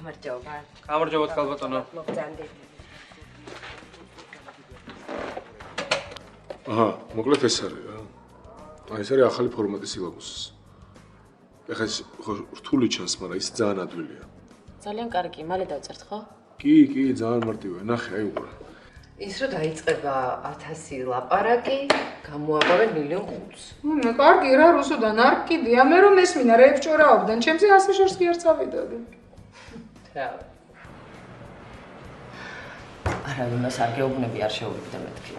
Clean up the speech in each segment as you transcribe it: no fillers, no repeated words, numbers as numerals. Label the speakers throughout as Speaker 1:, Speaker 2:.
Speaker 1: გამარჯობა.
Speaker 2: გამარჯობა თქალბატონო.
Speaker 1: მოგწანდით.
Speaker 3: აჰა, მოკლედ ეს არის რა. ეს არის ახალი ფორმატის სილაბუსის. ეხლა ეს რთული ჩანს, მაგრამ ის ძალიან ადვილია.
Speaker 4: ძალიან კარგი, მალე დავწერთ, ხო?
Speaker 3: კი, ძალიან მარტივია. ნახე, აი უყურე.
Speaker 1: ის რომ დაიწყება 1000 ლაპარაკი, გამოაბავენ 1,500,000.
Speaker 5: მე კარგი რა, რუსუდან არ კიდია, მე რომ ესმინა რეებჭორაობდან, ჩემზე 100 შორს კი არ წავიდოდი.
Speaker 1: რა. არავინ მას არ გეუბნები, არ შეუგებდა მეთქი.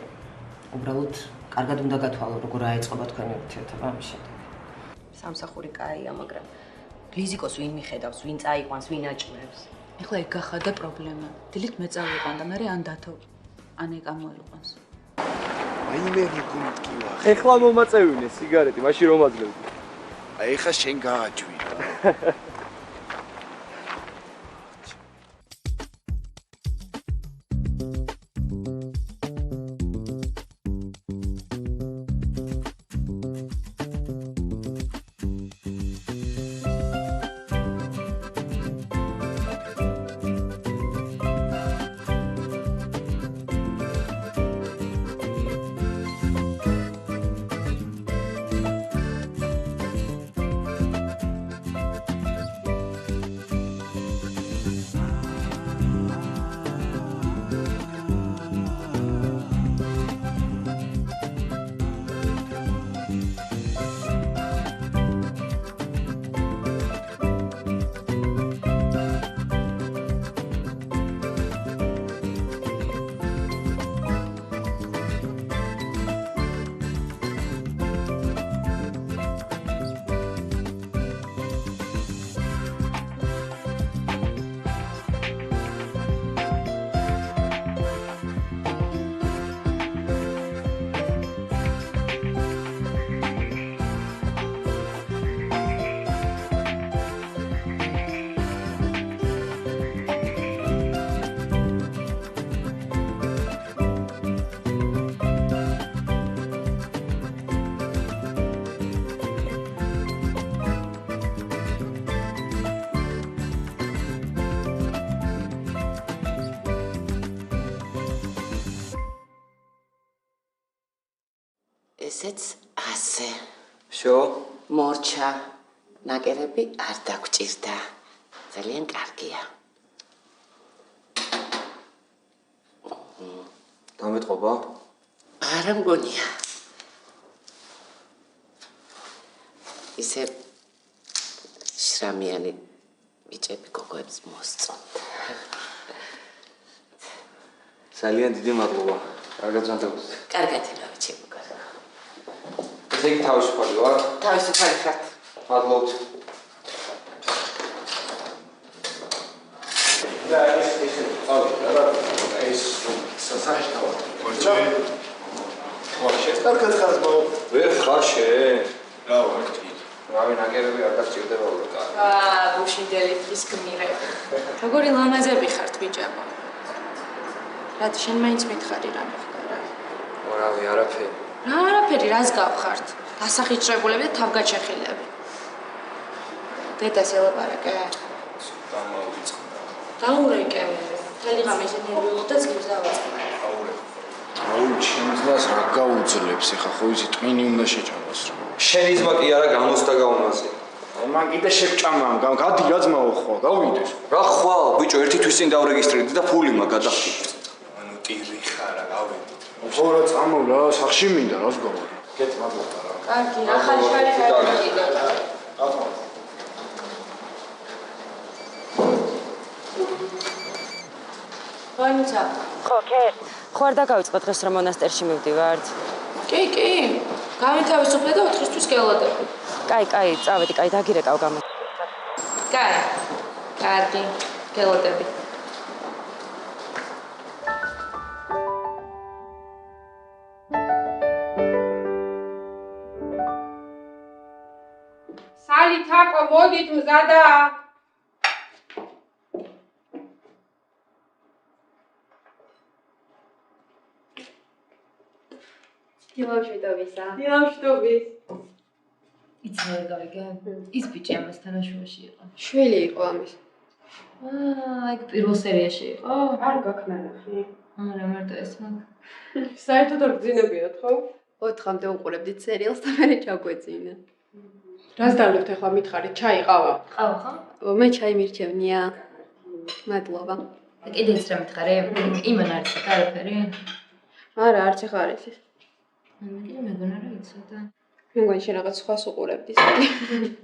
Speaker 1: უბრალოდ კარგად უნდა გათვალო, როგორ აეწყობა თქვენი ურთიერთობა ამის შედეგად. სამსახური კაია, მაგრამ რიზიკოს ვინ მიხედავს, ვინ წაიყვანს, ვინ აჭმევს.
Speaker 4: ეხლა ეგ გახადა პრობლემა. დილით მე წავიყვან და მე ან დათო, ან ეგ ამოიყვანს.
Speaker 6: აი მე გიგუნტკივა.
Speaker 2: ეხლა მომაწევინე სიგარეტი, მაშინ რომ აძლევდი.
Speaker 6: აი ეხა შენ გააჭვი.
Speaker 1: ესეც ასე.
Speaker 2: შო?
Speaker 1: მორჩა. ნაკერები არ დაგჭირდა. ძალიან კარგია.
Speaker 2: დამეთყობა?
Speaker 1: არა მგონია. ისე შრამიანი ბიჭები გოგოებს მოსწონთ.
Speaker 2: ძალიან დიდი მადლობა. კარგად ზანდებოდეთ.
Speaker 1: კარგად იმავე ჩემო.
Speaker 2: ესე იგი თავისუფალი ვარ?
Speaker 1: თავისუფალი ხართ.
Speaker 2: მადლობთ.
Speaker 6: და ეს წავიდა რა. ეს სასახელო. მორჩა. მორჩა. კარგად ხარ ბო.
Speaker 2: ვერ ხარ შენ?
Speaker 6: რა ვარ თი?
Speaker 2: რავი ნაკერები არ დაგჭირდება უბრალოდ.
Speaker 4: გუშინდელი დღის გმირე. როგორი ლამაზები ხართ ბიჭებო. რატო შენ მაინც მითხარი რა მოხდა რა?
Speaker 2: რავი არაფერი.
Speaker 4: რა არაფერი, რას გავხართ? დასახიჭრებულები და თავგაჩეხილები. დედას ელაპარაკე.
Speaker 6: დამავიწყდა.
Speaker 4: დაურეკე. მთელი ღამე ისე ნერვიულო და ძგებს დავაწყდა.
Speaker 6: აუ ჩემს რა გაუძლებს ეხა ხო ისი ტვინი უნდა შეჭამოს რა.
Speaker 2: შენი ძმა კი არა გამოსდა გაუნაზე.
Speaker 6: მან კიდე შეჭამამ, გადი რა ძმაო ხო, გავიდეს.
Speaker 2: რა ხვალ, ბიჭო, ერთი თვის წინ დავრეგისტრირდი და ფული მაგადახტი.
Speaker 6: ანუ ტირი ხარა, გავიდი. ხო რა წამოვლა, სახში მინდა რას გავარ. გეთ მადლობა რა.
Speaker 4: კარგი, ახალი შარი გადაგიყიდა. ვანიცა.
Speaker 7: ხო, კეთ. ხო არ დაგავიწყო დღეს რომ მონასტერში მივდივართ.
Speaker 4: კი. გავითავისუფლე და 4-თვის გელოდები.
Speaker 7: კაი, წავედი, დაგირეკავ გამო.
Speaker 4: კაი. კარგი, გელოდები.
Speaker 5: სალი თაკო მოდი თუ ზადა.
Speaker 4: დილავშიტობისა.
Speaker 5: დილავშიტობის.
Speaker 4: იცი ვერ გავიგე? ის ბიჭი ამას თანაშუაში იყო.
Speaker 5: შვილი იყო ამის.
Speaker 4: აი პირველ სერიაში იყო?
Speaker 5: არ გაქნანახი.
Speaker 4: არა, მარტო ეს მაგ.
Speaker 8: საერთოდ არ გძინებიათ, ხო? 4-მდე უყურებდით სერიალს და მე ჩაგვეძინა.
Speaker 5: რას დავლებთ ახლა მითხარით, ჩაი ყავა?
Speaker 4: ყავა ხო?
Speaker 8: მე ჩაი მირჩევნია. მადლობა.
Speaker 4: და კიდე ის რა მითხარი? იმან არის აქ არაფერი?
Speaker 8: არა, არც ახლა არ იცის.
Speaker 4: მე მეგონა რა იცოდა.
Speaker 8: მე მგონი შენ რაღაც სხვას უყურებდის.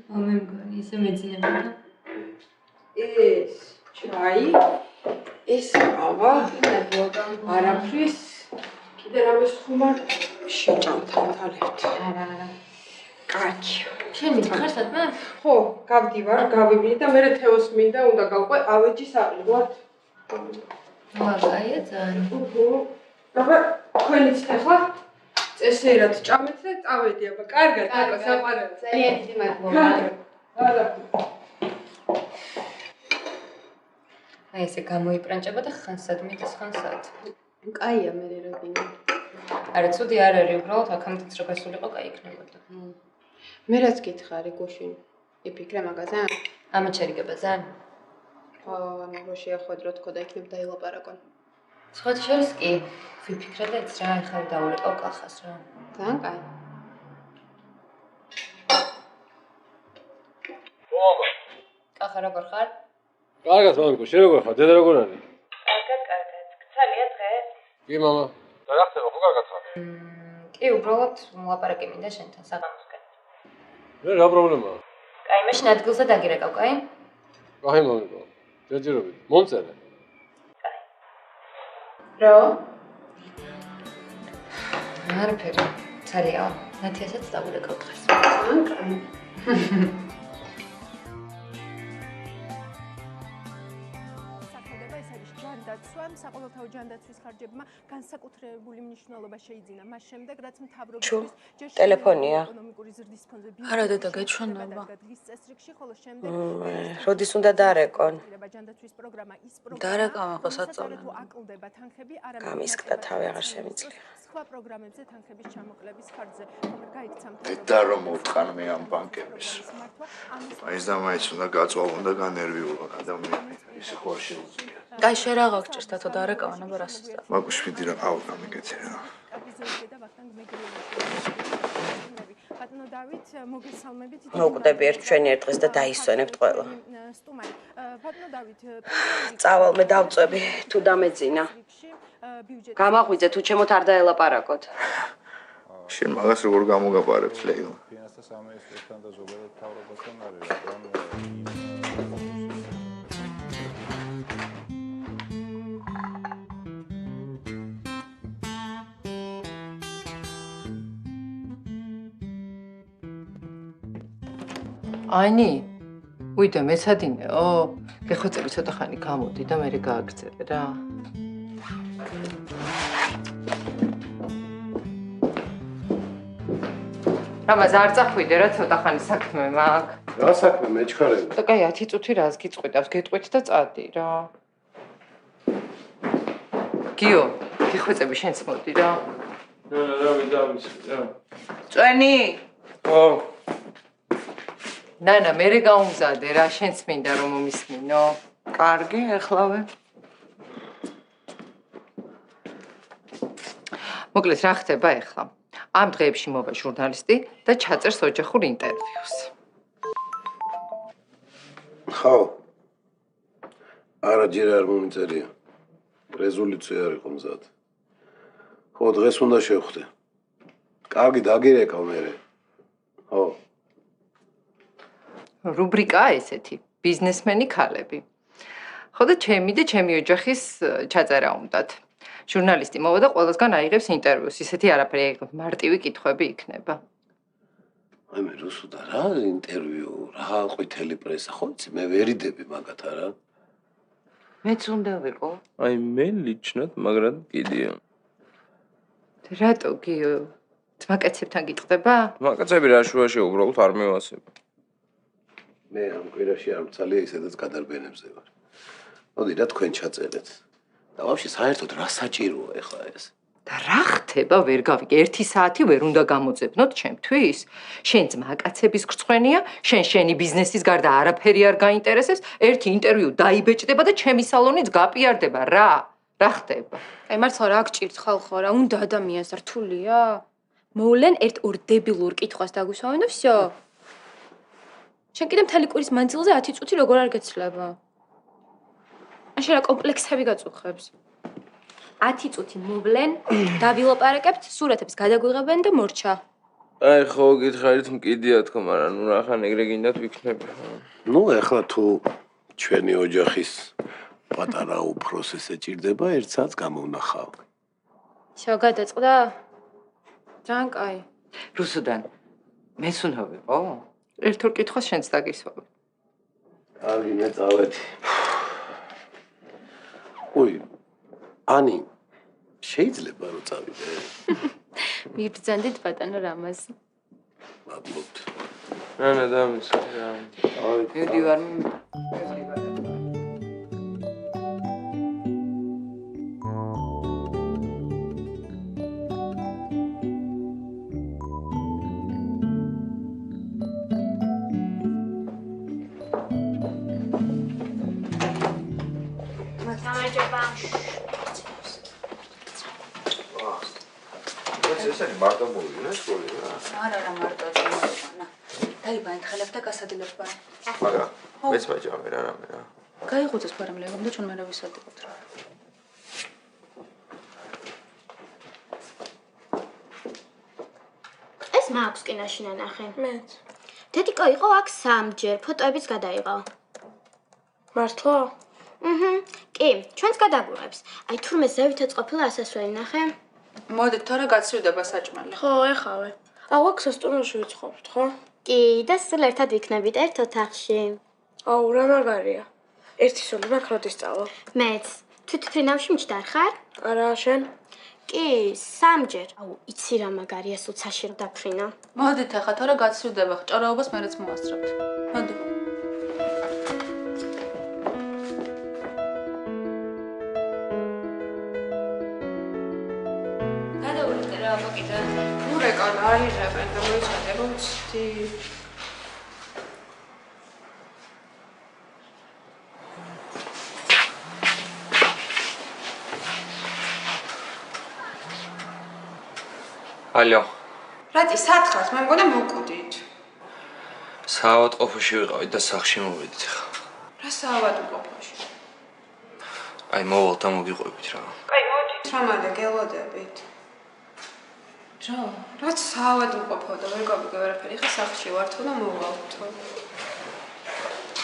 Speaker 4: მე მგონი ისე მეძინებოდა.
Speaker 5: ეს ჩაი, ეს ყავა,
Speaker 8: მადლობა.
Speaker 5: არაფრის. კიდე რამეს ხუმარ შეჭამთავთავებთ.
Speaker 4: არა.
Speaker 5: კაჩი.
Speaker 4: შენ მითხარ სადმე?
Speaker 5: ხო, გავდივარ, გავივლი და მე თეოს მინდა უნდა გავყვე ავეჯის აყიდვად.
Speaker 4: მაგაია ძალიან.
Speaker 5: აბა, თქვენიც ახლა წესერად ჭამეთ და წავედი, აბა, კარგად, აბა, საყვარელი.
Speaker 8: ძალიან დიდი მადლობა.
Speaker 5: არა.
Speaker 4: აი ესე გამოიპრანჭება და ხანსად მიდის ხანსად.
Speaker 8: კაია მე როდინა.
Speaker 4: არა, ცუდი არ არის, უბრალოდ აქამდეც რო გასულიყო, კაი იქნებოდა.
Speaker 8: მე რაც გითხარი გუშინ, იფიქრე მაგაზე?
Speaker 4: ამათ შერიგებაზე?
Speaker 8: ანუ რო შეახვედრო თქო და იქნებ დაილაპარაკონ.
Speaker 4: სხვა შორის კი, ვიფიქრე და ეს რა, ახლა დაურეკავ კახას რა.
Speaker 8: ძალიან კაი.
Speaker 4: კახა როგორ ხარ?
Speaker 3: კარგად, მამიკო, შენ როგორ ხარ? დედა როგორ არის?
Speaker 4: კარგად. გცალია დღეს?
Speaker 3: კი, მამა. და რა ხდება, ხო კარგად ხარ?
Speaker 4: კი, უბრალოდ ლაპარაკი მინდა შენთან საღამოსკენ.
Speaker 3: მე რა პრობლემაა?
Speaker 4: კაი, მაშინ ადგილზე დაგირეკავ, კაი?
Speaker 3: კაი, მამიკო. ჯერჯერობით. მომწერე.
Speaker 8: რო?
Speaker 4: არაფერი. ძალიან. ნათიასაც დავურეკავ დღეს.
Speaker 8: ძალიან კაი.
Speaker 9: საყოველთაო ჯანდაცვის ხარჯებმა განსაკუთრებული მნიშვნელობა შეიძინა მას შემდეგ, რაც მთავრობის
Speaker 1: ტელეფონია.
Speaker 4: არა დედა, გეჩვენება.
Speaker 1: როდის უნდა დარეკონ?
Speaker 4: დარეკავ ახლა საწოლე.
Speaker 1: გამისკდა თავი აღარ შემიძლია.
Speaker 9: სხვა პროგრამებზე თანხების ჩამოყლების ხარჯზე გაიქცა
Speaker 6: და რომ უტყან მე ამ ბანკების. ის და მაინც უნდა გაწვალ უნდა განერვიულო ადამიანი. ისე ხო არ შეუძლია.
Speaker 4: კაი, შენ რა გაგჭირს თათო დარეკავ, ანა რა სასწავლო.
Speaker 6: მაგუს ვიდი რა ყავა გამიგეთე რა.
Speaker 1: მოვკვდები ერთ ჩვენი ერთ დღეს და დაისვენებთ ყველა. წავალ მე დავწვევი, თუ დამეძინა. გამაღვიძე, თუ ჩემოთ არ დაელაპარაკოთ.
Speaker 6: შენ მაგას როგორ გამოგაპარებთ, ლეილა?
Speaker 10: ფინანსთა სამინისტროსთან და ზოგადად მთავრობასთან არის, რატომ
Speaker 5: აინი, უიდე მეცადინეო, გეხვეწები ცოტა ხანი გამოდი და მე გააგრძელე რა. რამაზ არ წახვიდე რა ცოტა ხანი საქმე მაქვს.
Speaker 3: რა საქმე მეჩქარები?
Speaker 5: და კაი 10 წუთი რას გიწყვიტავს, გეტყვით და წადი რა. გიო, გეხვეწები შენც მოდი რა.
Speaker 3: რა ვიდამის რა.
Speaker 5: წვენი.
Speaker 3: ხო.
Speaker 5: ნანა, მე გაუმზადე რა, შენც მინდა რომ მომისმინო.
Speaker 1: კარგი, ახლავე.
Speaker 5: მოკლედ რა ხდება ახლა? ამ დღეებში მოვა ჟურნალისტი და ჩაწერს ოჯახურ ინტერვიუს.
Speaker 11: ხო. არა ჯერ არ მომიწერია. რეზოლუცია არ იყო მზად. ხო, დღეს უნდა შევხვდე. კარგი, დაგირეკავ მერე. ხო.
Speaker 5: რუბრიკაა ესეთი, ბიზნესმენი ქალები. ხო და ჩემი და ჩემი ოჯახის ჩაწერა უნდათ. ჟურნალისტი მოვა და ყველასგან აიღებს ინტერვიუს, ისეთი არაფერი აიღებს, მარტივი კითხვები იქნება.
Speaker 11: აი მე რუსუდა რა ინტერვიუ, რა ყვითელი პრესა, ხო იცი მე ვერიდები მაგათ არა.
Speaker 1: მეც უნდა ვიყო.
Speaker 2: აი მე ლიჩნად, მაგრამ კიდია.
Speaker 5: რატო გიო? ძმაკაცებთან გიტყდება?
Speaker 2: მაგაცები რა შუაში უბრალოდ არ მევასებ.
Speaker 11: მე ამ კვირაში არ მცალია ისედაც გადარბენებზე ვარ. მოდი რა თქვენ ჩაწერეთ. და ვაფშე საერთოდ რა საჭიროა ეხლა ეს?
Speaker 5: და რა ხდება, ვერ გავიგე, 1 საათი ვერ უნდა გამოძებნოთ ჩემთვის? შენ ძმაკაცების გრცხვენია, შენი ბიზნესის გარდა არაფერი არ გაინტერესებს, ერთი ინტერვიუ დაიბეჭდება და ჩემი სალონიც გაპიარდება, რა ხდება?
Speaker 4: აი მართლა რა გჭირთ ხალხო რა, უნდა ადამიანს რთულია? მოვლენ ერთ-ორ დებილურ კითხვას დაგვისვავენ და всё. შენ კიდე მთელი კვირის მანძილზე 10 წუთი როგორ არ გეცლება? ან შენ რა კომპლექსები გაწუხებს? 10 წუთი მოვლენ, დავილაპარაკებთ, სურათებს გადაგვიღებენ და მორჩა.
Speaker 2: აი ხო გითხარით მკიდია თქო, მაგრამ ნუ რახან ეგრე გინდათ ვიქნები.
Speaker 11: ნუ ეხლა თუ ჩვენი ოჯახის პატარა უფროსს ეჭირდება, 1 საათს გამოვნახავ.
Speaker 4: всё გადაწყდა? ძალიან კაი.
Speaker 5: რუსუდან, მეც უნდა ვიყო? ერთ-ორ კითხვას შენც დაგისვავებ.
Speaker 11: კარგი, მე წავედი. ой, ანი, შეიძლება რომ წავიდე?
Speaker 4: მიბრძანდით ბატონო რამაზ.
Speaker 11: მადლობთ.
Speaker 2: რა დამისხა.
Speaker 5: მივდივარ.
Speaker 10: ესენი მარტო მოვიდა სკოლი რა.
Speaker 1: არა მარტო წამოყვანა. დაიბანეთ ხელებ და გასადილებდა.
Speaker 2: მაგრამ მეც მაჯამე რა რამე რა.
Speaker 1: გაიღუძეს ფარამლებამ და ჩვენ მერე ვისადებთ რა.
Speaker 12: ეს მაქვს კინოში ნახე. მეც. დედიკო იყო აქ 3-ჯერ, ფოტოებიც გადაიღო.
Speaker 4: მართლა?
Speaker 12: კი, ჩვენც გადაგვიღებს. აი თურმე ზევითაც ყოფილა ასასვლელი ნახე.
Speaker 4: მოდით თორე გაცივდება საჭმელი.
Speaker 12: ხო, ეხავე. აუ აქ სასტუმროში ვიცხოვთ, ხო? კი, და სულ ერთად ვიქნებით ერთ ოთახში.
Speaker 4: აუ რა მაგარია. ერთი სული მაქვს როდის წავა?
Speaker 12: მეც. თვითფრინავში მჭდარ ხარ?
Speaker 4: არა, შენ?
Speaker 12: კი, 3-ჯერ. აუ, იცი რა მაგარია სუცაში რომ დაფრინო.
Speaker 4: მოდით ახლა თორე გაცივდება, ჭორაობას მერეც მოასწრებთ. მოდი. ნურეკანა აიღებენ და მოიცადებ უცდი.
Speaker 2: ალო.
Speaker 4: რატი სათხარს მე მგონია მოკვდით.
Speaker 2: საავადმყოფოში ვიყავით და სახლში მოვედით ხა.
Speaker 4: რა საავადმყოფოში?
Speaker 2: აი მოვალ და მოგიყვებით რა.
Speaker 4: კაი მოდით რა მალე გელოდებით. რაც საავადმყოფო და ვერ გავიგე ვერაფერი, ხა სახლში ვართ და მოვალთო.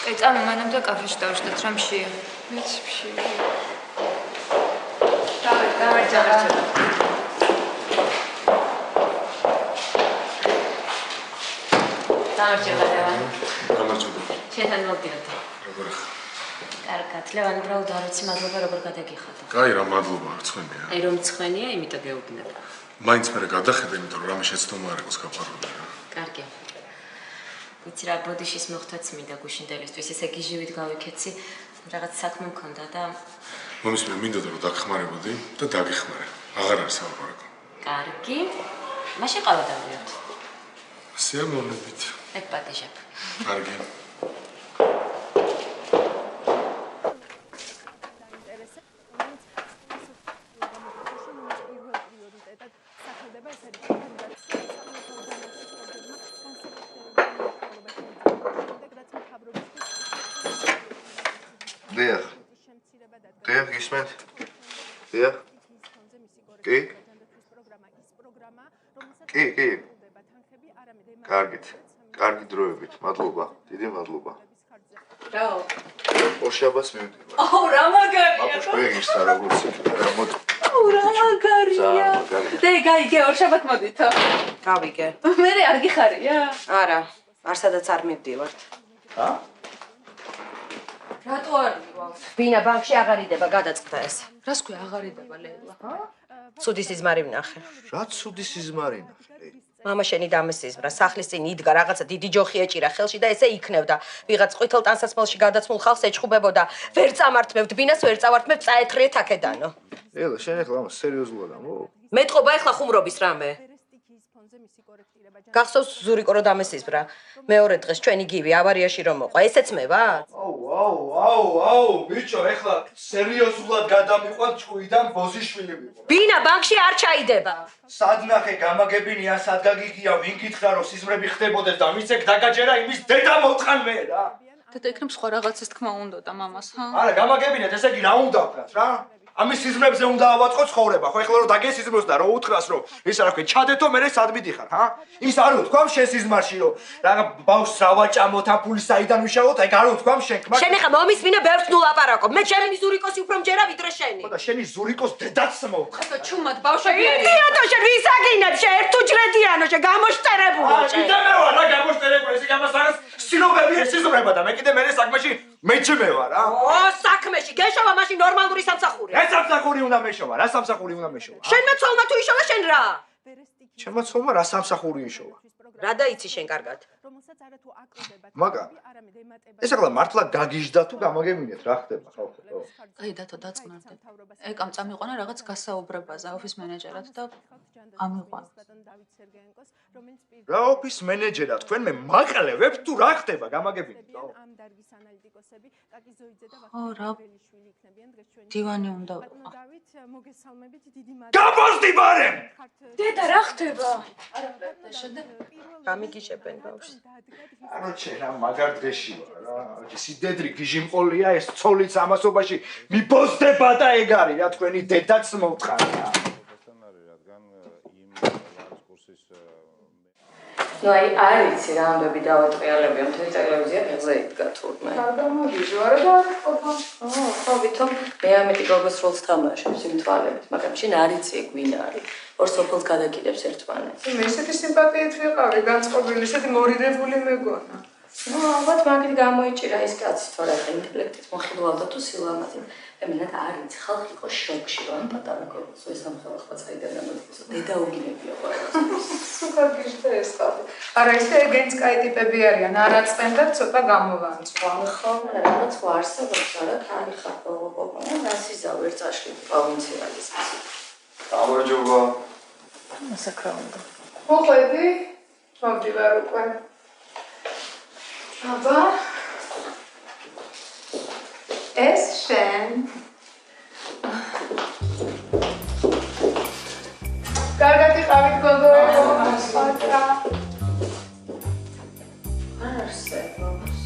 Speaker 1: კაი წამო მანამდე კაფეში დავშდეთ რა მშია.
Speaker 4: მეც მშია. დავერჯა.
Speaker 1: დამარჯობა ლევან.
Speaker 3: გამარჯობა.
Speaker 1: შენთან მოვდივართ.
Speaker 3: როგორ ხარ?
Speaker 1: კარგად, ლევან, უბრალოდ არ ვიცი მადლობა როგორ გადაგიხადა.
Speaker 3: კაი რა მადლობა, რცხვენია.
Speaker 1: აი რომ ცხენია, იმიტომ გეუბნებ.
Speaker 3: მაინც მე გადახედე, იმიტომ რომ რამე შეცდომა არ იყოს გაფარული რა.
Speaker 1: კარგი. ვიცი რა, ბოდიშის მოხდაც მინდა გუშინდელისთვის, ესე გიჟივით გავიქეცი, რაღაც საქმე მქონდა და
Speaker 3: მომისმენ მინდოდა რომ დაგხმარებოდი და დაგიხმარე. აღარ არის საუბარი.
Speaker 1: კარგი. მაშინ ყავა დავიოთ.
Speaker 3: სიამოვნებით.
Speaker 1: ეგ პატიჟებ.
Speaker 3: კარგი.
Speaker 10: დიახ. დიახ, გისმენთ? დიახ. კი? კი. კარგით. კარგი დროებით. მადლობა. დიდი მადლობა.
Speaker 4: რაო?
Speaker 10: ორშაბათს მივდივარ.
Speaker 4: აუ რა მაგარია.
Speaker 10: აბა შეგიხსნა როგორც იქნება. რა მოდი.
Speaker 4: აუ რა მაგარია. დე გაიგე ორშაბათ მოდითო.
Speaker 1: გავიგე.
Speaker 4: მე არ გიხარია?
Speaker 1: არა, არსადაც არ მივდივართ.
Speaker 10: ჰა?
Speaker 4: რატო არ მივალ?
Speaker 1: ბინა ბანკში აღარ იდება, გადაწყდა ეს.
Speaker 4: რას ქვია აღარ იდება ლეილა?
Speaker 1: ცუდი სიზმარი ვნახე.
Speaker 10: რა ცუდი სიზმარი ნახე?
Speaker 1: მამა შენი დამესიზმრა, სახლის წინ იდგა, რაღაცა დიდი ჯოხი ეჭირა ხელში და ესე იქნევდა. ვიღაც ყვითელ ტანსაცმელში გადაცმულ ხალხს ეჩხუბებოდა. ვერ წამართმევთ ბინას, ვერ წავართმევთ, წაეთრიეთ აქედანო.
Speaker 6: ელა, შენ ახლა ამას სერიოზულად ამბობ?
Speaker 1: მეტყობა ახლა ხუმრობის რამე. გახსოვს ზურიკო რო დამესიზმრა. მეორე დღეს ჩვენი გივი ავარიაში რომ მოყვა, ესეც მე ვარ?
Speaker 6: აუ, ბიჭო, ახლა სერიოზულად გადამიყვან ჭუიდან ბოზიშვილი ვიყო.
Speaker 1: ბინა ბანკში არ ჩაიდება.
Speaker 6: სადნახე გამაგებინია, სად გაგიგია, ვინ გითხრა რომ სიზმრები ხდებოდეს და მის ეგ დაგაჯერა იმის დედა მოწყან მე რა.
Speaker 13: დედა იქნებ სხვა რაღაცის თქმა უნდოდა მამას, ჰა?
Speaker 6: არა, გამაგებინეთ, ესე იგი რა უნდა ვქნათ რა? ამის სიზმრებზე უნდა ავაწყო ცხოვრება. ხო, ეხლა რომ დაგესიზმროს და რომ უთხრას რომ ის რა ვქო, ჩადეთო მე სად მიდიხარ, ჰა? ის არ უთქვამ შენ სიზმარში რომ რაღა ბავშვს რავაჭამოთ, ამ ფული საიდან ვიშალოთ, აი არ უთქვამ შენ ხმა.
Speaker 1: შენ ახლა მომის მინა ბევრს ნულაპარაკობ. მე ჩემი ზურიკოსი უფრო მჯერა ვიდრე შენი.
Speaker 6: ხო და შენი ზურიკოს დედაც მოვხდა.
Speaker 13: აბა ჩუმად ბავშვები არის.
Speaker 1: იდიოტო შენ ვის აგინებ შენ ერთუჯლედიანო შენ გამოშტერებულო შენ.
Speaker 6: კიდე მე ვარ რა გამოშტერებული, ესე გამას რაღაც სილობები ესიზმრება და მე კიდე მე საქმეში მეჩმე ვარ რა.
Speaker 1: ო საქმეში გეშოვა მაშინ ნორმალური სამსახური.
Speaker 6: ეს სამსახური უნდა მეშოვა, რა სამსახური უნდა მეშოვა?
Speaker 1: შენმა ცოლმა თუ იშოვა შენ რა?
Speaker 6: ჩემმა ცოლმა რა სამსახური იშოვა?
Speaker 1: რა დაიცი შენ კარგად?
Speaker 6: მაგა ეს ახლა მართლა გაგიჟდა თუ გამაგებინეთ რა ხდება ხალხო?
Speaker 13: აი დათო დაწყნარდე. ეკამ წამიყვანა რაღაც გასაუბრებაზე ოფის მენეჯერად და ამიყვანა.
Speaker 6: რა ოფის მენეჯერა თქვენ მე მაყლევებთ თუ რა ხდება გამაგებინეთ?
Speaker 13: ხო რა დივანი უნდა ვიყო.
Speaker 6: გაბოსდი ბარემ!
Speaker 13: დედა რა ხდება?
Speaker 1: გამიგიჟებენ ბავშვს.
Speaker 6: ანუ ჩერა მაგარ დღეში ვარ რა. სიდედრი გიჟიმყოლია ეს ცოლიც ამასობაში მიბოსდება და ეგ არის რა თქვენი დედაც მოვთხარა.
Speaker 5: ну აი არიცი რა ამბები დავატრიალებია მთელი ტელევიზია ფეხზე იდგა თურმე.
Speaker 13: გადამოდიჟო არა და არ ყოფა.
Speaker 5: ხო ვითომ მე ამიტი გოგოს როლს თამაშობს იმ თვალებით, მაგრამ შენ არიცი ეგ ვინ არის. ორ სოფელს გადაკიდებს ერთმანეთს.
Speaker 13: მე ესეთი სიმპათიით ვიყავი, განწყობილი, ესეთი მორიდებული მეგონა.
Speaker 5: ну ალბათ მაგით გამოიჭირა ეს კაცი თორე ინტელექტით მოხილვალდა თუ სილამაზით. მე მენად არიცი ხალხი იყო შოკში რომ პატარა გოგოს ეს ამხელა ხვა წაიდან გამოდის. დედა უგინებია ყველა.
Speaker 13: სულ გიშდა ეს ხალხი. არა ისე გენსკაი ტიპები არიან, არაწყენ და ცოტა გამოვანწყვა.
Speaker 5: ხო, რაღაც ვარსებობს არა, ქალი ხარბოღობა, ნასიზა ვერ წაშლი პროვინციალიზმის.
Speaker 6: გამარჯობა.
Speaker 5: მასაკრაუნდა.
Speaker 13: მოხედი? მომდივარ უკვე. აბა ეს შენ კარგად იყავით გოგოებო პატარა
Speaker 5: არ არსებობს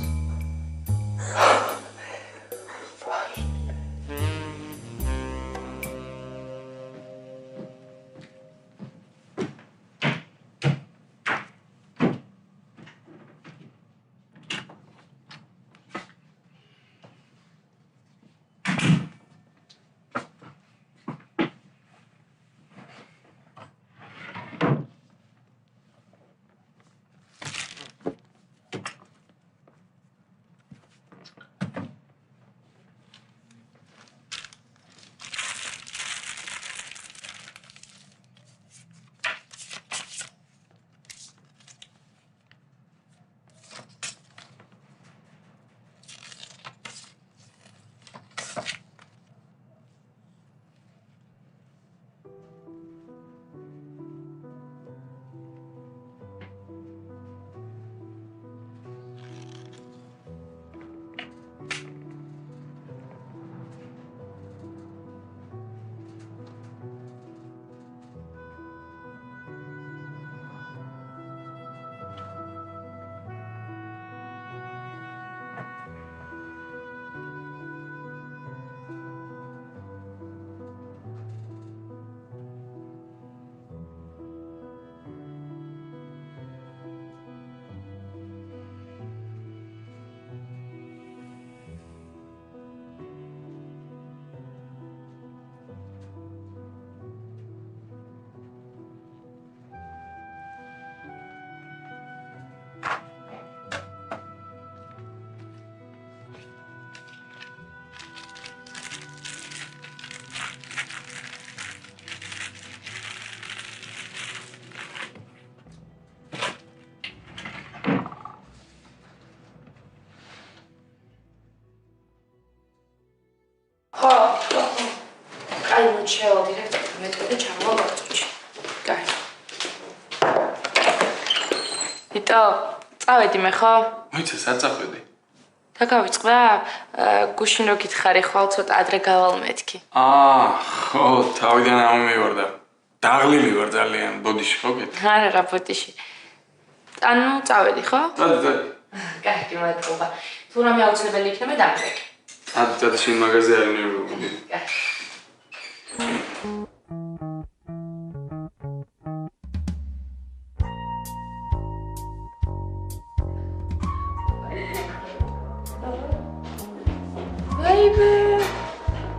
Speaker 14: ამიტომ წავედი მე ხო?
Speaker 3: მოიცა საწახვედი.
Speaker 14: და გავიწყდა? გუშინ რო გითხარი ხვალ ცოტა ადრე გავალ მეთქი.
Speaker 3: ხო, თავიდან ამომივარდა. დაღლილი ვარ ძალიან ბოდიში ხო გეთ?
Speaker 14: არა რა ბოდიში. ანუ წავედი ხო?
Speaker 3: წადი.
Speaker 14: კარგი, მადლობა. თუ რამე აუცილებელი იქნება დამრეკ.
Speaker 3: წადი შენ მაღაზია არ ნერვიულობდი.
Speaker 14: კარგი.
Speaker 8: Baby,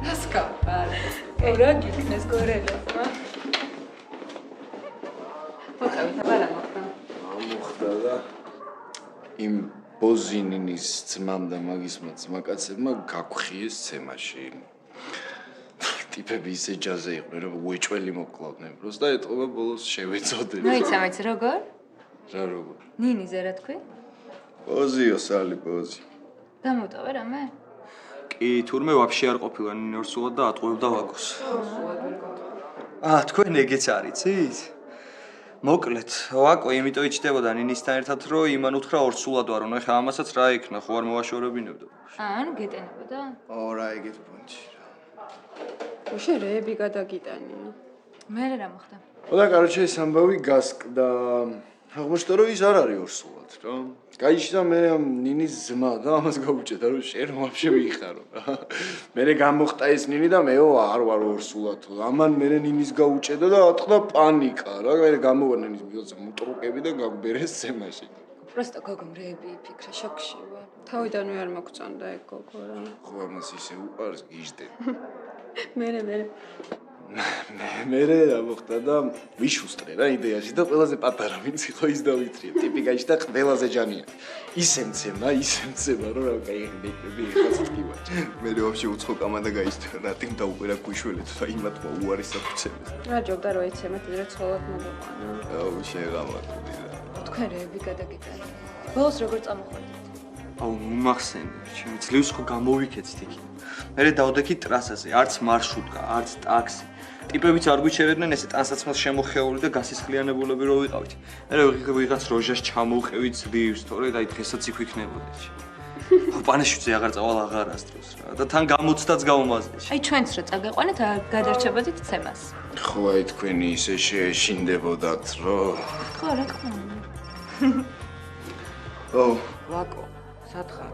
Speaker 8: let's go. Ora giknes gorelova. მოხევით აბარა მოხდა.
Speaker 15: მოხდა და იმ ბოზინინის ძმამ და მაგისმა ძმაკაცებმა გაგვხიეს ცემაში. ტიპები ისე ჯაზე იყვნენ, რომ უეჭველი მოკლავდნენ. პროსტა ეტყობა ბოლოს შევეწოდეთ.
Speaker 4: მოიცამეთ როგორ?
Speaker 15: რა როგორ?
Speaker 4: ნინიზე რა თქვი?
Speaker 15: ბოზიო სალი ბოზი.
Speaker 4: დამოტოვე რამე?
Speaker 6: კი, თურმე ვაფშე არ ყოფილა ნინორსულად და ატყუებდა ვაგოს. თქვენ ეგეც არიცით? მოკლედ, ვაკო იმიტომ იჩდებოდა ნინისთან ერთად, რომ იმან უთხრა ორსულად ვარო, ნახე ამასაც რა იქნა, ხო არ მოვაშორებინებდა.
Speaker 4: ანუ გეტენებოდა?
Speaker 15: რა ეგეთ პონჩი რა.
Speaker 8: უშე რეები გადაგიტანია.
Speaker 4: მე რა მოხდა?
Speaker 15: და კაროჩე ეს ამბავი გასკდა. აღმოჩნდა რომ ის არ არის ორსულად რა. გაიჩნდა მე ამ ნინის ძმა და ამას გაუჭედა რომ შენ ვაფშე ვიხარო რა. მე გამოხტა ეს ნინი და მეო არ ვარ ორსულად. ამან მე ნინის გაუჭედა და ატყდა პანიკა რა. მე გამოვარდა ნინის ბიოზე მუტრუკები და გაგვბერეს ცემაში.
Speaker 8: პროსტა გოგომ რეები ფიქრა შოქში ვარ. თავიდანვე არ მოგწონდა ეგ გოგო რა.
Speaker 15: ხო ამას ისე უყარს გიჟდე. მე რა მოხდა და ვიშუსტრე რა იდეაში და ყველაზე პატარა ვინც იყო ის დავითრია. ტიპი გაიჩნდა ყველაზე ჯანია. ისე მცემა რომ რა გაიხდები ხაც ტკივა. მე ვაფშე უცხო კამანდა გაიჩნდა რა ტიმ დაუყირა გუშველეთ და იმათმა უარი საფუძემეს.
Speaker 8: რა ჯობდა რომ ეცემათ და ცხოველად მოგყვანა.
Speaker 15: აუ შენ რა მოკვდი და.
Speaker 8: თქვენ რეები გადაგიტანე. ბოლოს როგორ წამოხვედით?
Speaker 6: მომახსენე, ჩემი ძლივს ხო გამოვიქეცთ იქ. მე დავდექი ტრასაზე, არც მარშრუტკა, არც ტაქსი. ტიპებიც არ გვიჩერებდნენ ესე ტანსაცმელს შემოხეული და გასისხლიანებულები რო ვიყავით. მე ვიღაც როჟას ჩამოვყევი ძლივს, თორე და დღესაც იქ ვიქნებოდეთ. პანეშუძე აღარ წავალ აღარასდროს რა და თან გამოცდაც გაუმაზდეთ.
Speaker 4: აი ჩვენც რო წაგეყვანეთ, გადარჩებოდით ცემას.
Speaker 15: ხო აი თქვენი ისე შეეშინდებოდათ რომ
Speaker 4: ხო რა თქმა.
Speaker 16: ვაკო, სათხარ.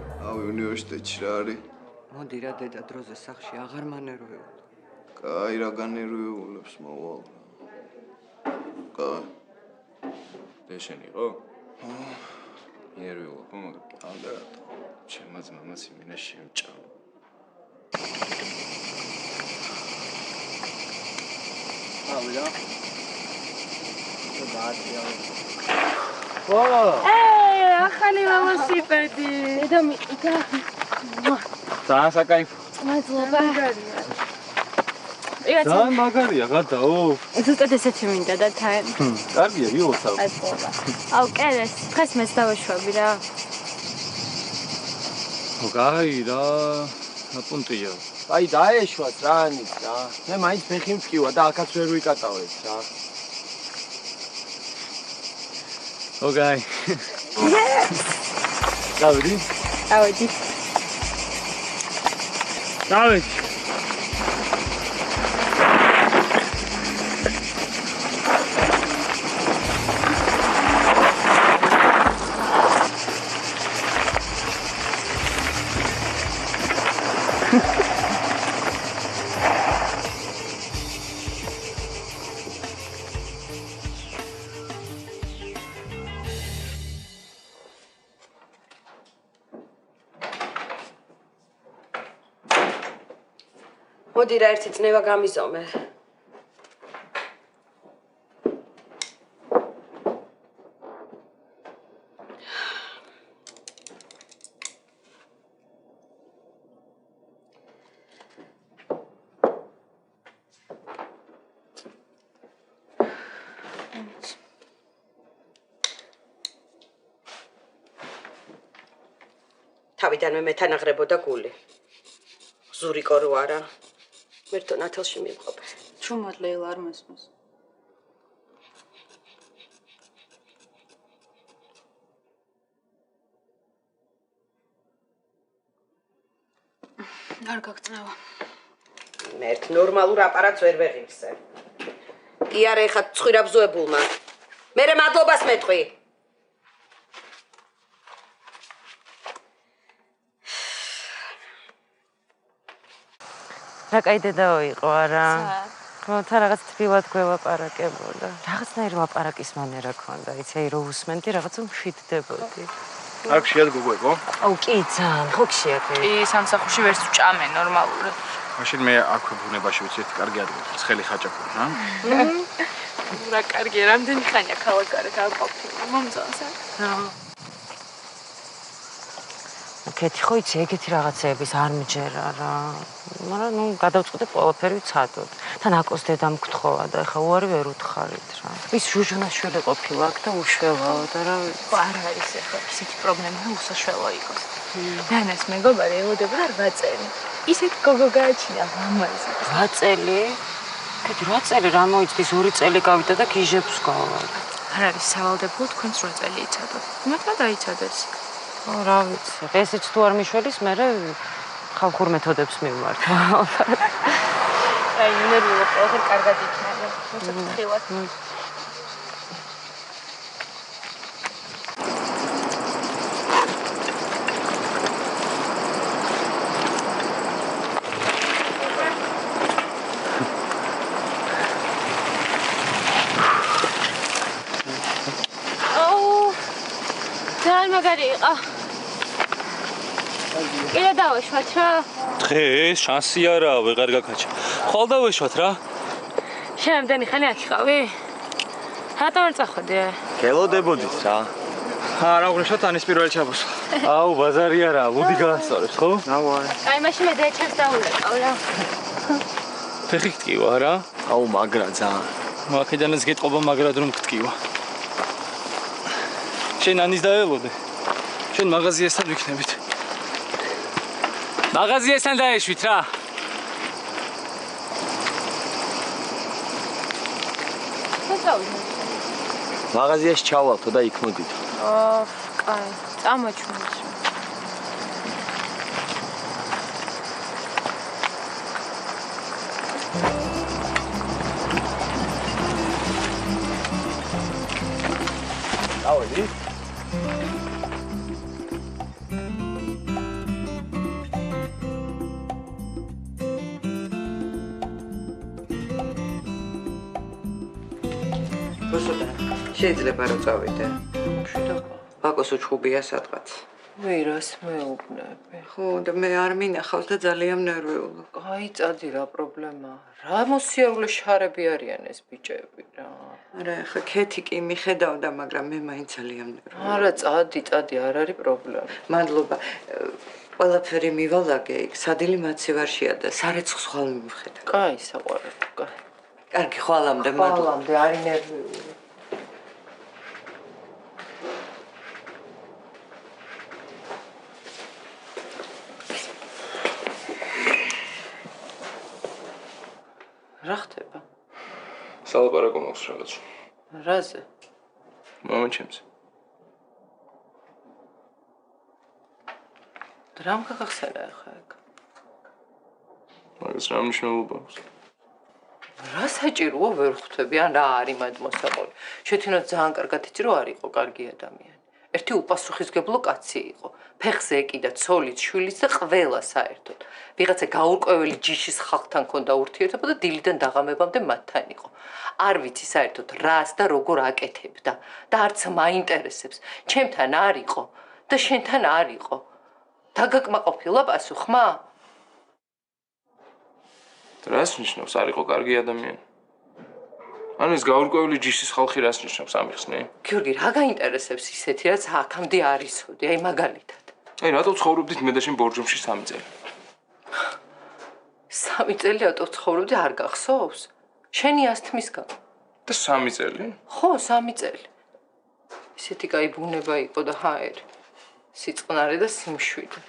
Speaker 15: უნივერსიტეტში რა არის?
Speaker 16: მოდი რა დედა დროზე სახში აღარ მანერვეულ.
Speaker 15: კაი რა განერვიულებს მოვალ. კაი. დეშენ იყო? ნერვიულ ხო მაგრამ ანდრა. ჩემს მამას იმინა შემჭამ.
Speaker 2: ავიდა. ბატია.
Speaker 12: ახალი ველოსიპედი. დედა მიყიდა.
Speaker 2: ძალიან საკაიფო.
Speaker 12: მადლობა.
Speaker 2: ძალიან მაგარია, გადაო.
Speaker 12: ზუსტად ესეთი მინდა და თან.
Speaker 2: კარგია, ვიოცავ.
Speaker 12: მადლობა. აუ, კერეს, დღეს მეც დავაშვები რა.
Speaker 2: გაი რა, აპუნტია.
Speaker 17: აი დაეშვათ რა ანიც რა. მე მაინც ფეხი მткиვა და აქაც ვერ ვიკატავებ რა.
Speaker 2: ოგაი. დავიდი?
Speaker 12: დავიდი.
Speaker 2: დავიდი.
Speaker 7: მოდი რა ერთი წნევა გამიზომე. თავიდანვე მეთანაღრებოდა გული. ზურიკო რო არა. მერტო ნათელში მივყოფე.
Speaker 13: ჩუმად ლეილა არ მოსმოს. არ გაგწნევა.
Speaker 7: მე ნორმალურ აპარატს ვერ ვეღირსე. კი არა, ეხა ცხვირაბზოებულმა. მერე მადლობას მეტყვი.
Speaker 18: რა კაი დედაო იყო არა? ხო, თან რაღაც თბილად გველაპარაკებოდა. რაღაცნაირი ლაპარაკის მანერა ქონდა, იცი, აი რო უსმენდი, რაღაცა მშვიდდებოდი.
Speaker 6: აქ შეად გოგოებო?
Speaker 18: აუ, კი, ძალიან, ხო გშიათ.
Speaker 14: კი, სამსახურში ვერც ვჭამე ნორმალურად.
Speaker 6: მაშინ მე აქ ბუნებაში ვიცი ერთი კარგი ადგილი, ცხელი ხაჭაპური, რა?
Speaker 14: რა კარგია, რამდენი ხანია ქალაქგარეთ არ ყოფილი. მომწონს აქ?
Speaker 18: კეთი ხო იცი, ეგეთი რაღაცეების არ მჯერა რა. მაგრამ ნუ გადავწყვიტე ყველაფერი ვცადოთ. თან აკოს დედამ გთხოვა და ეხა უარი ვერ უთხარით რა. ის ჟუჟუნაშვილი ყოფილა აქ და უშველაო და რა
Speaker 14: არ არის ეხლა ისეთი პრობლემა უსაშველო იყოს. დანას მეგობარი ელოდებოდა 8 წელი. ისეთ გოგო გააჩინა მამაზე.
Speaker 18: 8 წელი? კეთი 8 წელი რა მოიცდის 2 წელი გავიდა და გიჟებს გავარ.
Speaker 14: არ არის სავალდებულო თქვენს 8 წელი იცადოთ. მართლა დაიცადეს.
Speaker 18: ო რა ვიცი, ესეც თუ არ მიშველის, მე ხალხურ მეთოდებს მივმართ.
Speaker 14: აი, ნერვიულო ყველაფერი კარგად იქნება. მოწეთ ხილად.
Speaker 4: მაგარი იყო. კიდე დავეშვათ რა.
Speaker 19: დღეს შანსი არაა, ვეღარ გაკაჩა. ხვალ დავეშვათ რა.
Speaker 4: შენ ამდენი ხანი აქ იყავი? რატომ არ წახვედი?
Speaker 19: გელოდებოდით რა. არა, უღრიშოთ ანის პირველ ჩაბოს. აუ, ბაზარი არაა, ლუდი გაასწორებს, ხო?
Speaker 6: აუ, არა.
Speaker 4: აი, მაშინ მე დაეჩერს დაულეკავ რა.
Speaker 19: ფეხი გტკივა რა? აუ, მაგრა ძალიან. მაქედანაც გეტყობა მაგრად რომ გტკივა. შენ ანის დაელოდე. შენ მაღაზიასთან ვიქნებით. მაღაზიასთან დაეშვით რა. მაღაზიაში ჩავალთო და იქ მოდით.
Speaker 4: კაი, წამოჩვენეთ.
Speaker 19: დავედი.
Speaker 5: შეიძლება რომ წავიდე. მშვიდობა. ბაკოს უჩხუბია სადღაც.
Speaker 18: ვირას მეუბნები.
Speaker 5: ხო, და მე არ მინახავს და ძალიან ნერვიულია.
Speaker 18: აი, წადი რა პრობლემაა. რა მოსიარულე შარები არიან ეს ბიჭები რა.
Speaker 5: არა, ხა ქეთი კი მიხედავდა, მაგრამ მე მაინც ძალიან ნერვიულია.
Speaker 18: არა, წადი, არ არის პრობლემა.
Speaker 5: მადლობა. ყველაფერი მივალაგე, სადილი მაცივარშია და სარეცხს ხვალ მივხედა.
Speaker 18: კაი, საყვარელი, კაი.
Speaker 5: კარგი, ხვალამდე, მადლობა.
Speaker 18: ხვალამდე, არის ნერვიული. რა ხდება?
Speaker 2: სალაპარაკო მაქვს რაღაც.
Speaker 18: რაზე?
Speaker 2: მამან ჩემს.
Speaker 18: რამ გახსენა ახლა ეგ?
Speaker 2: მაგას რა მნიშვნელობა აქვს?
Speaker 18: რა საჭიროა ვერ ხვდები ან რა არის მათ მოსაყოლი? შეთინოთ ძალიან კარგად იცი რომ არ იყო კარგი ადამიანი. ერთი უპასუხისგებლო კაცი იყო. ფეხზე ეკიდა ცოლით, შვილით და ყველა საერთოდ. ვიღაცა გაურკვეველი ჯიშის ხალხთან ქონდა ურთიერთობა და დილიდან დაღამებამდე მათთან იყო. არ ვიცი საერთოდ რას და როგორ აკეთებდა და არც მაინტერესებს. ჩემთან არ იყო და შენთან არ იყო. დაგაკმაყოფილა პასუხმა?
Speaker 2: რას ნიშნავს არ იყო კარგი ადამიანი? ანუ ეს გაურკვეველი ჯიშის ხალხი რას ნიშნავს ამიხსნე?
Speaker 18: გიორგი, რა გაინტერესებს ისეთი რაც აქამდე არისოდი, აი მაგალითად.
Speaker 2: აი რატო ცხოვრობდით მე და შენ ბორჯომში 3 წელი?
Speaker 18: 3 წელი რატო ცხოვრობდი არ გახსოვს? შენი ასთმისგან.
Speaker 2: და 3 წელი?
Speaker 18: ხო, 3 წელი. ისეთი კაი ბუნება იყო და ჰაერი. სიწყნარე და სიმშვიდე.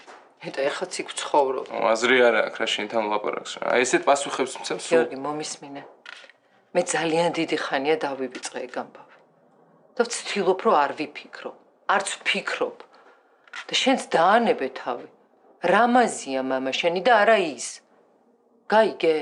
Speaker 18: ეტა ეხაც იქ ვცხოვრობ.
Speaker 2: აზრი არა აქ რა შენთან ლაპარაკს რა. აი ესეთ პასუხებს მცემ სულ.
Speaker 18: გიორგი, მომისმინე. მე ძალიან დიდი ხანია დავივიწყე ეგ ამბავი. და ვცდილობ რომ არ ვიფიქრო. არც ვფიქრობ. და შენც დაანებე თავი. რამაზია მამა შენი და არა ის. გაიგე?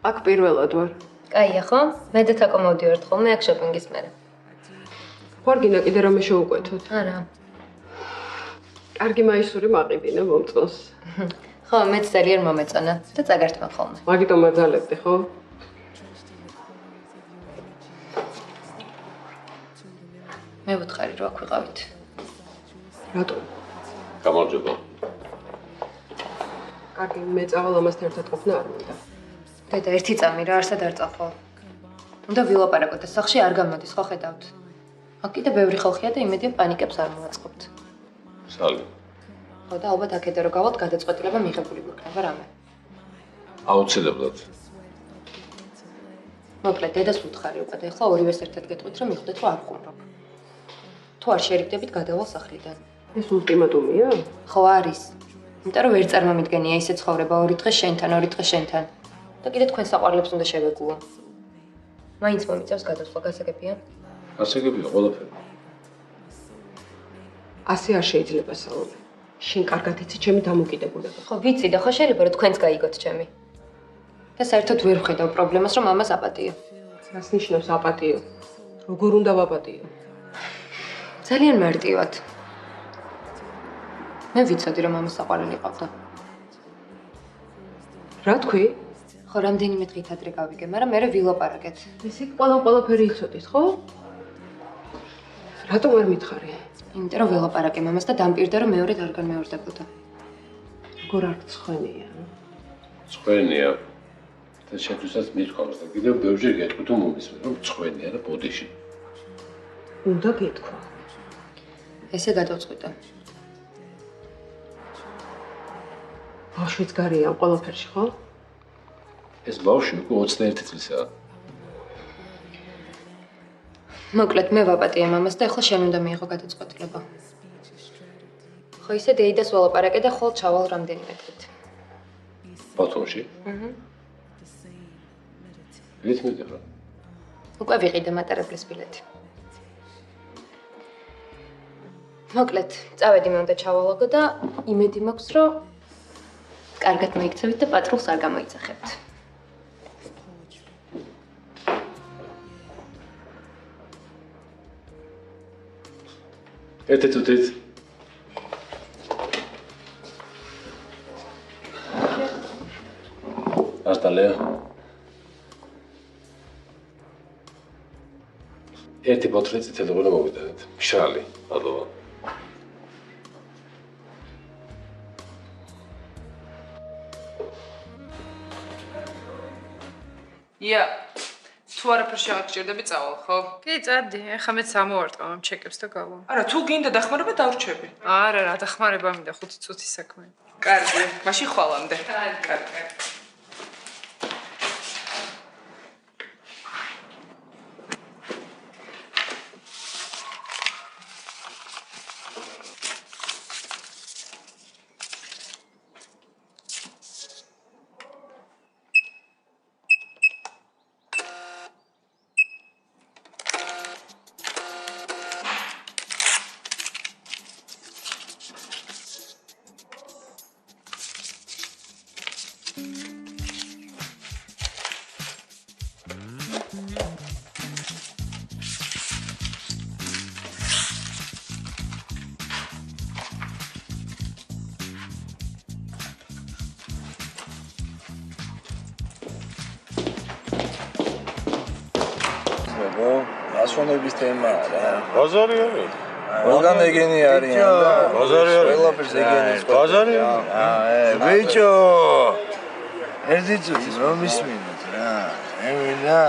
Speaker 8: აქ პირველად ვარ.
Speaker 4: კაია ხო? მე და თაკო მოვდივართ ხოლმე აქ შოპინგის მერე.
Speaker 8: ვარგინა კიდე რამე შევუკვეთოთ?
Speaker 4: არა.
Speaker 8: კარგი მაისური მაყიდინა მომწონს.
Speaker 4: ხო, მეც ძალიან მომეწონა და წაგართმევ ხოლმე.
Speaker 8: მაგიტომ მაძალებდი, ხო?
Speaker 4: მე ვუთხარი რომ აქ ვიყავით.
Speaker 8: რატომ?
Speaker 11: გამარჯობა.
Speaker 8: კარგი, მე წავალ ამასთან ერთად ყოფნა არ მინდა.
Speaker 4: დედა, ერთი წამი რა არსად არ წახვალ. უნდა ვილაპარაკოთ და სახში არ გამოდის, ხო ხედავთ? აქ კიდე ბევრი ხალხია და იმედია პანიკებს არ მოვაწყობთ.
Speaker 11: სალი.
Speaker 4: ხო და ალბათ აქედე რო გავალთ გადაწყვეტილება მიღებული გვექნება რამე.
Speaker 11: აუცილებლად.
Speaker 4: მოკლედ, დედას ვუთხარი უკვე და ეხლა ორივეს ერთად გეტყვით რომ მიხვდეთ რომ არ ხუმრობ. თუ არ შერიგდებით გადავალ სახლიდან.
Speaker 8: ეს ულტიმატუმია?
Speaker 4: ხო არის. იმიტომ რომ ვერ წარმომიდგენია ისე ცხოვრება 2 დღე შენთან, 2 დღე შენთან. და კიდე თქვენ საყვარლებს უნდა შევეგუო. მაინც მომიწევს გადასვლა, გასაგებია?
Speaker 11: გასაგებია ყველაფერი.
Speaker 8: ასე არ შეიძლება საუბარი. შენ კარგად იცი ჩემი დამოკიდებულება.
Speaker 4: ხო, ვიცი და ხო შეიძლება რომ თქვენც გაიგოთ ჩემი. და საერთოდ ვერ ვხედავ პრობლემას რომ მამას აპატიო.
Speaker 8: რას ნიშნავს აპატიო? როგორ უნდა ვაპატიო?
Speaker 4: ძალიან მარტივად. მე ვიცოდი რომ მამას საყვარელი ყავდა.
Speaker 8: რა თქვი?
Speaker 4: ხო, რამდენიმე დღით ადრე გავიგე, მაგრამ მე ვილაპარაკეთ.
Speaker 8: ისე ყველაფერი იცოდით, ხო? რატომ არ მითხარი?
Speaker 4: იმიტომ რომ ვილაპარაკე მამას და დამპირდა რომ მეორედ არ განმეორდებოდა.
Speaker 8: როგორ არ გცხვენია?
Speaker 11: ცხვენია. და შეგვიძლია მithქვამს და კიდევ ბევრჯერ გეტყვი თუ მომისმენ რომ ცხვენია და ბოდიში.
Speaker 8: უნდა გეთქვა.
Speaker 4: ესე გადავწყვიტე.
Speaker 8: ბავშვიც გარია ამ ყველაფერში, ხო?
Speaker 11: ეს ბავშვი უკვე 21 წლისაა.
Speaker 4: მოკლედ მე ვაპატიე მამას და ახლა შენ უნდა მიიღო გადაწყვეტილება. ხო ისე დეიდას ველაპარაკე და ხოლ ჩავალ რამდენიმე დღით.
Speaker 11: ბათუმში? ვით მიდიხარ?
Speaker 4: უკვე ვიყიდე მატარებლის ბილეთი. მოკლედ, წავედი მე უნდა ჩავალოგო და იმედი მაქვს რომ კარგად მოიქცევით და პატრულს არ გამოიძახებთ.
Speaker 11: ერთი წუთით. ასტალია. ერთი ბოთლი წითელი ღვინო მოვიდანეთ. მშრალი, ადოვა.
Speaker 5: ია, თუ არაფერ შეაგჭირდები წავალ, ხო?
Speaker 14: კი, წადი, ახლა მეც ამოვარტყავ ამ ჩეკებს და გავა.
Speaker 5: არა, თუ გინდა დახმარება დავრჩები.
Speaker 14: არა, რა დახმარება მინდა 5 წუთის საქმე.
Speaker 5: კარგი, მაშინ ხვალამდე. კარგი.
Speaker 17: ასონების თემა რა.
Speaker 10: ბაზარი არის.
Speaker 17: ყველგან ეგენი არიან და
Speaker 10: ბაზარი არის.
Speaker 17: ყველაფერს ეგენის ყველა.
Speaker 10: ბაზარი?
Speaker 17: ბიჭო. ერთი წუთი რომ ისმინოთ რა. მე მინდა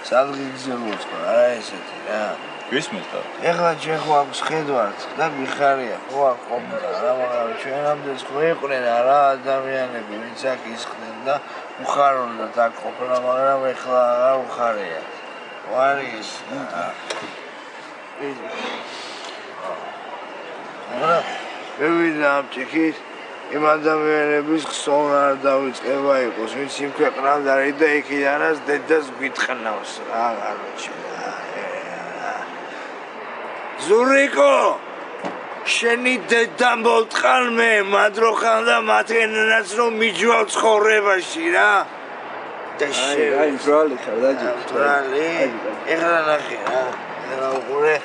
Speaker 17: სადგიგზე მოწყო, არა ესეთი რა.
Speaker 10: გისმენთ და
Speaker 20: ეხლა ჩვენ ხო აქვს ხედვართ და მიხარია ხო არ ყოფნა რა მაგრამ ჩვენამდე ხო იყვნენ რა ადამიანები ვინც აქ ისხდნენ და უხარონდათ აქ ყოფნა მაგრამ ეხლა არ უხარია ვარის მაგრამ მივიდა ამ ჭიქით იმ ადამიანების ხსოვნა არ დავიწყება იყოს ვინც იმ ქვეყნად არის და იქიდანაც დედას გვითყნავს რა გარჩი ზურიკო შენი დედა მოვტყარ მე მადროხან და მათენაც რომ მიჯვალ ცხოვრებაში რა და აი ძრალი ხარ დაჯი ძრალი ეხლა ნახე რა ეხლა უყურე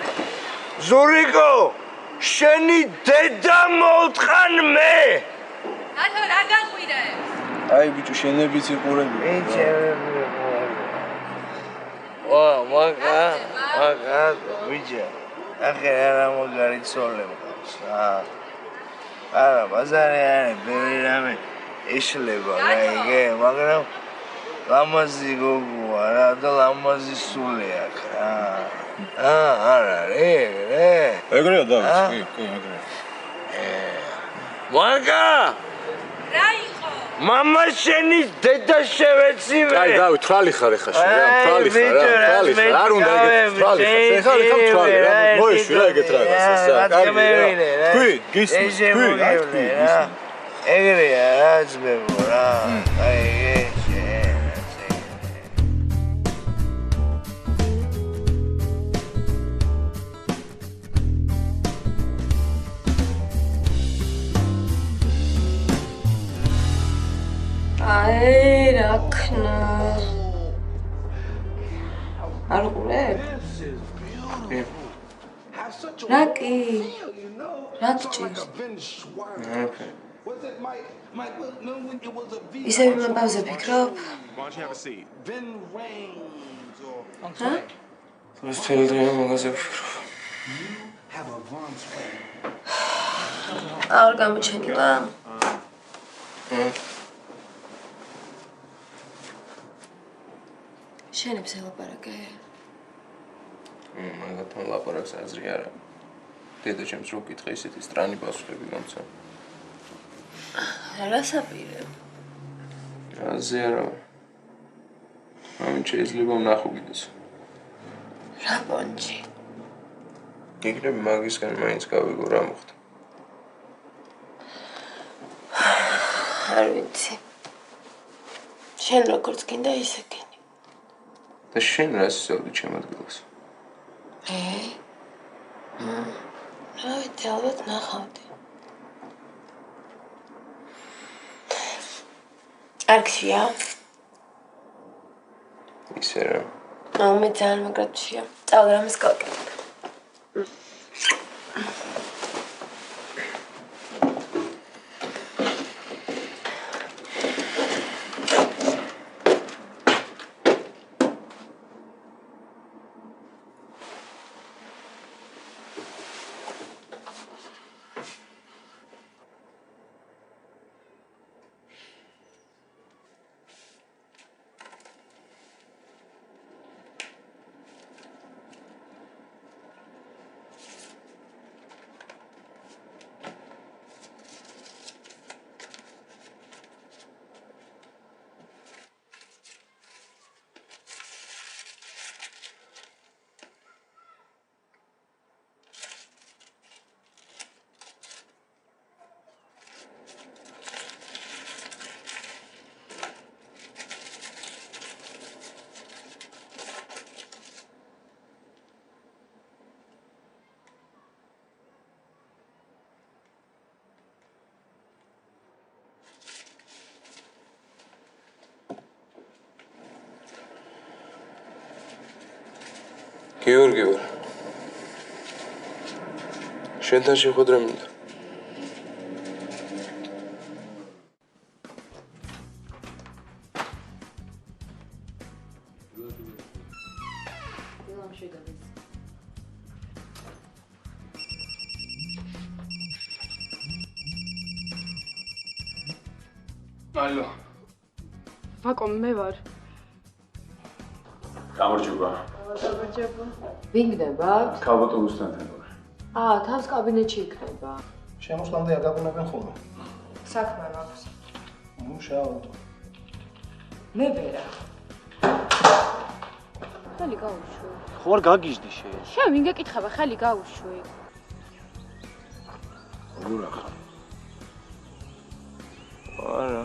Speaker 20: ზურიკო შენი დედა მოვტყარ მე
Speaker 14: ნათო რა გაყვირე
Speaker 10: აი ბიჭო შენებიც იყურები
Speaker 20: ბიჭები ვა მაგა ბიჭა ახლა რა მაგარი ცოლე მყავს არა ბაზარი არის ბევრი რამე ეშლება გაიგე მაგრამ ლამაზი გოგოა რა და ლამაზი სული აქვს რა არა ეგრეა დავიწყე კი ეგრეა მაგა
Speaker 14: რა იყო
Speaker 20: მამა შენი დედა შევეცივე
Speaker 3: აი დავით თვალი ხარ ეხა შენ თვალი ხარ არ უნდა ეგეთ თვალი ხარ ეხა თვალი რა მოიშვი რა ეგეთ რაღაცას თქვი გისმენთ
Speaker 20: ეგრეა რა ძმებო რა აი
Speaker 1: აი რა ქნა არ უყურებ? რა კი? რა გჭირს? ისევ იმ ამბავზე ფიქრობ? რა?
Speaker 2: ეს თელი დღე მაგაზე ვფიქრობ.
Speaker 1: არ გამოჩენილა? შენებს ელაპარაკე?
Speaker 2: მაგათთან ლაპარაკს აზრი არა. დედა ჩემს რო გკითხე ისეთი სტრანი პასუხები გამცა.
Speaker 1: რა საპირე?
Speaker 2: აზე არა. ამით შეიძლება ვნახო კიდეც.
Speaker 1: რა პონჩი?
Speaker 2: იქნებ მაგისგან მაინც გავიგო რა მოხდა.
Speaker 1: არ ვიცი. შენ როგორც გინდა ისე გინდა.
Speaker 2: და შენ რას ისევდი ჩემ ადგილას?
Speaker 1: რა ვიცი, ალბათ ნახავდი. არქშია?
Speaker 2: ისე რა.
Speaker 1: მე ძალიან მაგრად შია. წავდა რამეს გავაკეთებ.
Speaker 2: გიორგი ვარ. შენთან შეხვედრა მინდა.
Speaker 4: ალო. ვაკო მე ვარ.
Speaker 3: გამარჯობა.
Speaker 5: გამარჯობა. ვინ გდებათ?
Speaker 3: ქალბატონ უსტანთენორი.
Speaker 5: თავს კაბინეტში იქნება.
Speaker 6: შემოსვლამდე აგაბუნებენ ხოლმე.
Speaker 5: საქმე მაქვს.
Speaker 6: მუშაობ.
Speaker 5: მე ვერა.
Speaker 4: ხელი გაუშვი.
Speaker 19: ხო არ გაგიჟდი შენ.
Speaker 4: შენ ვინ გეკითხება ხელი გაუშვი?
Speaker 3: როგორ ახლა?
Speaker 2: არა.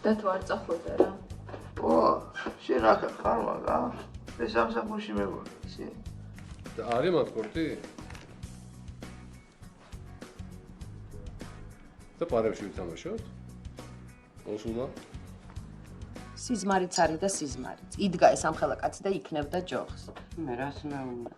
Speaker 5: და თუ არ წახვედა რა.
Speaker 20: შენ აქ ხარ მაგა? ეს სამსახურში მეგონა, იცი?
Speaker 11: და არის მათქორტი? და პარებში ვითამაშოთ? მოსულა?
Speaker 7: სიზმარიც არის და სიზმარიც. იდგა ეს ამხელა კაცი და იქნებდა ჯოხს.
Speaker 16: მე რას მეუბნა?